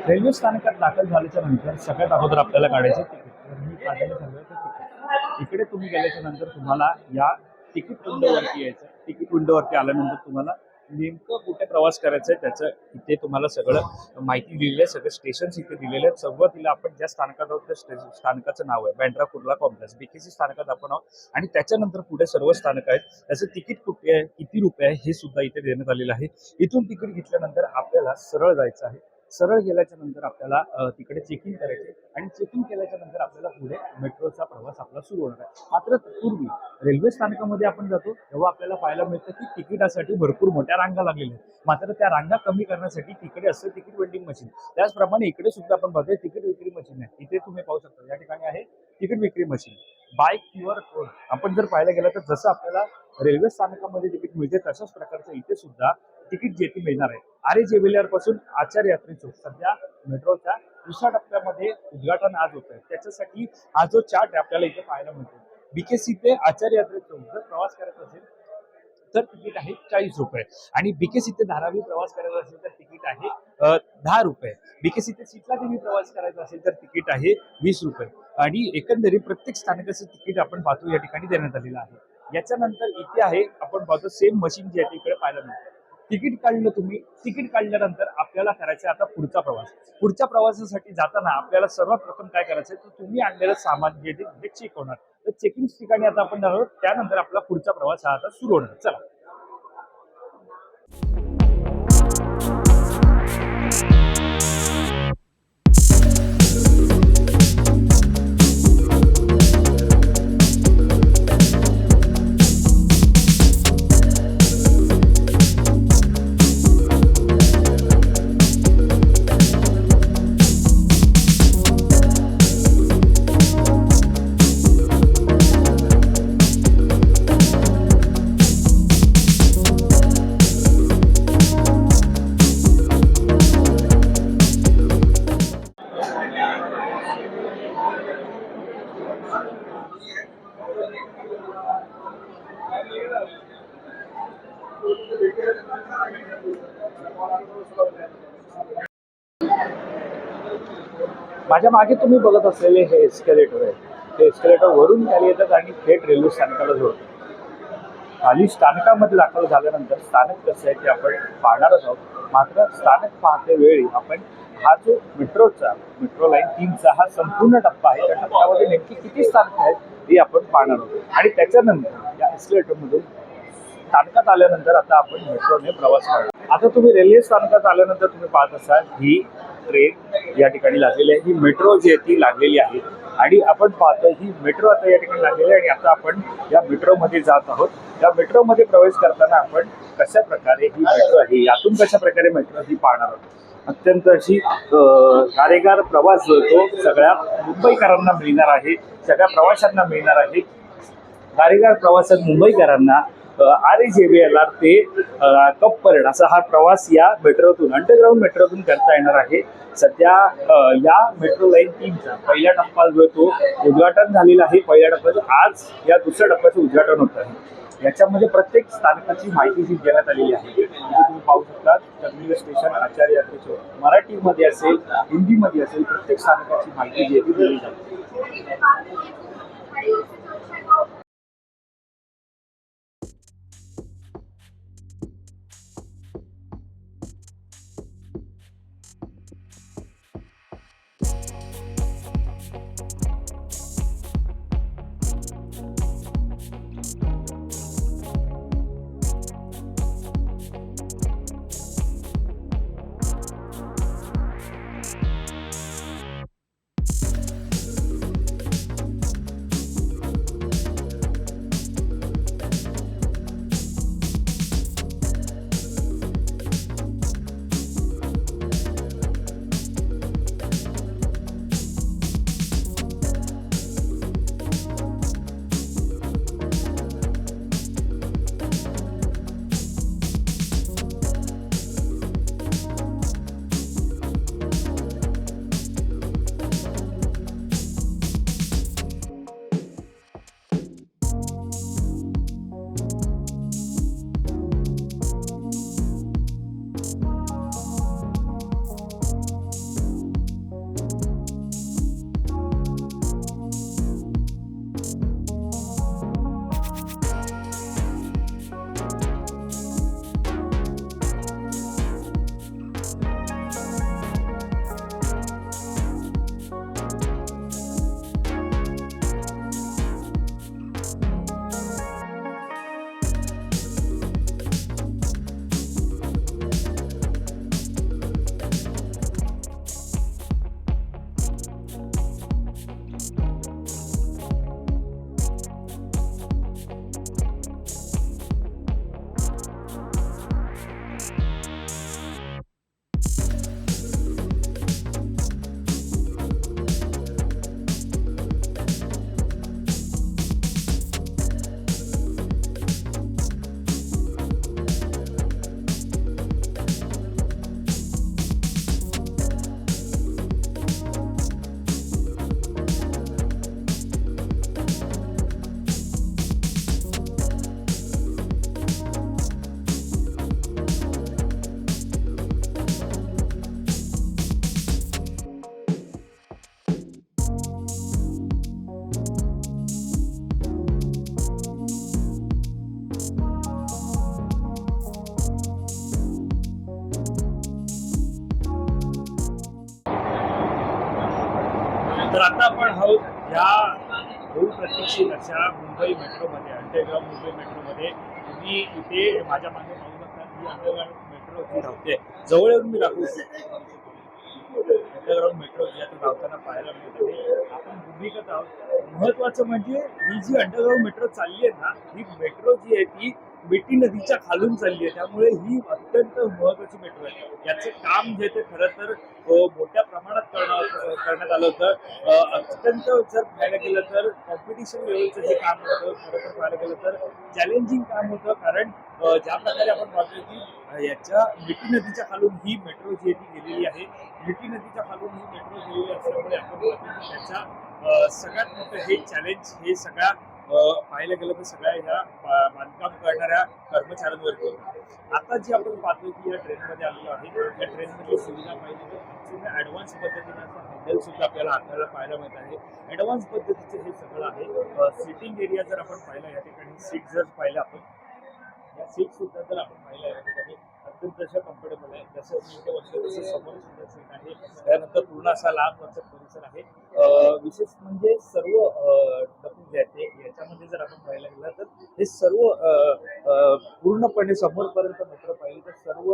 Railway स्थानकात दाखल झाल्याच्या नंतर सगळ्यात अगोदर आपल्याला काढायचे तिकीट. मी काढायला झालं तर तिकीट इकडे तुम्ही गेल्याच्या नंतर तुम्हाला या तिकीट विंडोवरती यायचं. तिकीट विंडोवरती आल्यानंतर तुम्हाला नेमकं कुठे प्रवास करायचं आहे त्याचं इथे तुम्हाला सगळं माहिती दिलेली आहे. सगळे स्टेशन्स इथे दिलेले आहेत. सुरुवातीला आपण ज्या स्थानकात आहोत त्या स्थानकाचं नाव आहे बँड्रा कुर्ला कॉम्प्लेक्स. बीकेसी स्थानकात आपण आहोत आणि त्याच्यानंतर पुढे सर्व स्थानक आहेत. त्याचं तिकीट कुठे आहे, किती रुपये आहे हे सुद्धा इथे देण्यात आलेलं आहे. इथून तिकीट घेतल्यानंतर आपल्याला सरळ जायचं आहे. सरळ गेल्याच्या नंतर आपल्याला तिकडे चेकिंग करायचे आणि चेकिंग केल्याच्या नंतर आपल्याला पुढे मेट्रोचा प्रवास आपला सुरू होणार आहे. मात्र पूर्वी रेल्वे स्थानकामध्ये आपण जातो तेव्हा आपल्याला पाहायला मिळतं की तिकिटासाठी भरपूर मोठ्या रांगा लागलेल्या आहेत. मात्र त्या रांगा कमी करण्यासाठी तिकडे असतं तिकीट वेंडिंग मशीन. त्याचप्रमाणे इकडे सुद्धा आपण बघतोय तिकीट विक्री मशीन आहे. इथे तुम्ही पाहू शकता या ठिकाणी आहे तिकीट विक्री मशीन. बाय QR कोड आपण जर पाहायला गेलं तर जसं आपल्याला रेल्वे स्थानकामध्ये तिकीट मिळते तशाच प्रकारचं इथे सुद्धा तिकीट जे ती मिळणार आहे. आरे जेवेलियर पासून आचार्य यात्री चौक सध्या मेट्रोच्या दुसऱ्या टप्प्यामध्ये उद्घाटन आज होत आहे. त्याच्यासाठी हा जो चार्ट आपल्याला इथे पाहायला मिळतो. बीकेसी ते आचार्य यात्री चौक जर प्रवास करायचा असेल तर तिकीट आहे 40 रुपये आणि बीकेसी ते धारावी प्रवास करायचा असेल तर तिकीट आहे 10 रुपये. बीकेसी ते सिटला देवी प्रवास करायचा असेल तर तिकीट आहे 20 रुपये आणि एकंदरीत प्रत्येक स्थानकाचं तिकीट आपण पाहतो या ठिकाणी देण्यात आलेलं आहे. याच्यानंतर इथे आहे आपण पाहतो सेम मशीन जी आहे इकडे पाहायला मिळते. तिकीट काढलं तुम्ही. तिकीट काढल्यानंतर आपल्याला करायचं आता पुढचा प्रवास. पुढच्या प्रवासासाठी जाताना आपल्याला सर्वात प्रथम काय करायचं तर तुम्ही आणलेलं सामान जे ते चेक होणार. तर चेकिंग ठिकाणी आता आपण जाणार. त्यानंतर आपला पुढचा प्रवास हा आता सुरू होणार. चला. माझ्या मागे तुम्ही बघत असलेले हे एस्केलेटर आहे. ते एस्केलेटर वरून खाली येतात आणि थेट रेल्वे स्थानकाला जोडतात. खाली स्थानकामध्ये दाखल झाल्यानंतर स्थानक कसं आहे ते आपण पाहणारच आहोत. मात्र स्थानक पाहते वेळी आपण हा जो मेट्रो लाईन 3चा हा संपूर्ण टप्पा आहे. त्या टप्प्यामध्ये नेमकी किती स्थानक आहेत हे आपण पाहणार आहोत आणि त्याच्यानंतर या एस्केलेटरमधून स्थानकात आल्यानंतर आता आपण मेट्रोने प्रवास करणार. आता तुम्ही रेल्वे स्थानकात आल्यानंतर तुम्ही पाहत असाल ही ट्रेन या ठिकाणी लागलेली आहे. ही मेट्रो जी आहे ती लागलेली आहे आणि आपण पाहतो ही मेट्रो आता या ठिकाणी लागलेली आहे आणि आता आपण या मेट्रोमध्ये जात आहोत. या मेट्रोमध्ये प्रवेश करताना आपण कशा प्रकारे ही मेट्रो आहे यातून कशा प्रकारे मेट्रो ही पाहणार आहोत. अत्यंत अशी कार्यगार प्रवास जो तो सगळ्या मुंबईकरांना मिळणार आहे. सगळ्या प्रवाशांना मिळणार आहे. कार्यगार प्रवासात मुंबईकरांना RJBLR ते कप परेड असा हा प्रवास या मेट्रोतून अंडरग्राऊंड मेट्रोतून करता येणार आहे. सध्या या मेट्रो लाईन 3चा पहिला टप्पा जो तो उद्घाटन झालेला आहे. पहिल्या टप्प्याचं आज या दुसऱ्या टप्प्याचं उद्घाटन होत आहे. याच्यामध्ये प्रत्येक स्थानकाची माहिती जी देण्यात आलेली आहे. म्हणजे तुम्ही पाहू शकता टर्मिनल स्टेशन आचार्य यात्री चौक मराठीमध्ये असेल हिंदीमध्ये असेल प्रत्येक स्थानकाची माहिती जी आहे ती दिली जाते. तर आता आपण आहोत या बहुप्रतीक्षित अशा मुंबई मेट्रोमध्ये, अंडरग्राऊंड मुंबई मेट्रोमध्ये. तुम्ही इथे माझ्या मागे पाहू शकता ही अंडरग्राऊंड मेट्रो जी धावते. जवळ येऊन मी दाखवू शकतो. अंडरग्राऊंड मेट्रो जी आता धावताना पाहायला मिळते. आपण भूमिगत आहोत. महत्वाचं म्हणजे ही जी अंडरग्राऊंड मेट्रो चालली आहे ना, ही मेट्रो जी आहे ती मिठी नदीच्या खालून चालली आहे. त्यामुळे ही अत्यंत महत्वाची मेट्रो आहे. याचं काम जे ते खरं तर मोठ्या प्रमाणात करण्यात आलं होतं. अत्यंत जर पाहायला गेलं तर कॉम्पिटिशन लेवलचं हे काम होतं. खरं तर पाहायला गेलं तर चॅलेंजिंग काम होतं. कारण ज्या प्रकारे आपण पाहतोय की याच्या मिठी नदीच्या खालून ही मेट्रो जी आहे ती गेलेली आहे. मिठी नदीच्या खालून ही मेट्रो गेलेली असल्यामुळे आपण पाहतो की त्याच्या सगळ्यात मोठं हे चॅलेंज हे सगळ्या पाहायला गेलं तर सगळ्या ह्या बांधकाम करणाऱ्या कर्मचाऱ्यांवरती होतं. आता जी आपण पाहतो की या ट्रेनमध्ये आलेलो आहे, या ट्रेनमधली सुविधा पाहिली तर अतिशय ॲडव्हान्स पद्धतीने असं हँडल सुद्धा आपल्याला हाताला पाहायला मिळत आहे. ॲडव्हान्स पद्धतीचे हे सगळं आहे. सिटिंग एरिया जर आपण पाहिला या ठिकाणी सीट जर पाहिलं आपण, या सीट सुद्धा जर आपण पाहिलं या ठिकाणी अत्यंत अशा कम्फर्टेबल आहे. जसं मी इथे बसलो तसं समोर सुद्धा सीट आहे. त्यानंतर पूर्ण असा लांब वरचा परिसर आहे. विशेष म्हणजे सर्व डबे जे आहेत ते याच्यामध्ये जर आपण पाहायला गेलं तर हे सर्व पूर्णपणे समोरपर्यंत मेट्रो पाहिली तर सर्व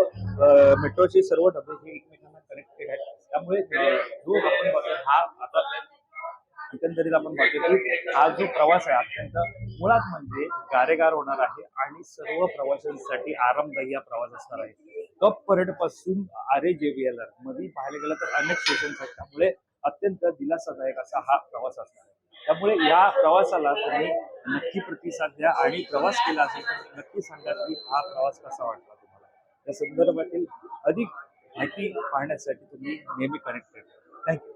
मेट्रोचे सर्व डबे हे एकमेकांना कनेक्टेड आहेत. त्यामुळे जो आपण बघतो हा आता एकंदरीत आपण बघतो की हा जो प्रवास आहे अत्यंत मुळात म्हणजे गारेगार होणार आहे आणि सर्व प्रवाशांसाठी आरामदायी हा प्रवास असणार आहे. कप परेड पासून आरे जेव्हीएलआर मध्ये पाहायला गेलं तर अनेक स्टेशन आहेत. त्यामुळे अत्यंत दिलासादायक असा हा प्रवास असणार आहे. त्यामुळे या प्रवासाला तुम्ही नक्की प्रतिसाद द्या आणि प्रवास केला असेल तर नक्की सांगा की हा प्रवास कसा वाटला तुम्हाला. या संदर्भातील अधिक माहिती पाहण्यासाठी तुम्ही नेहमी कनेक्टेड. थँक्यू.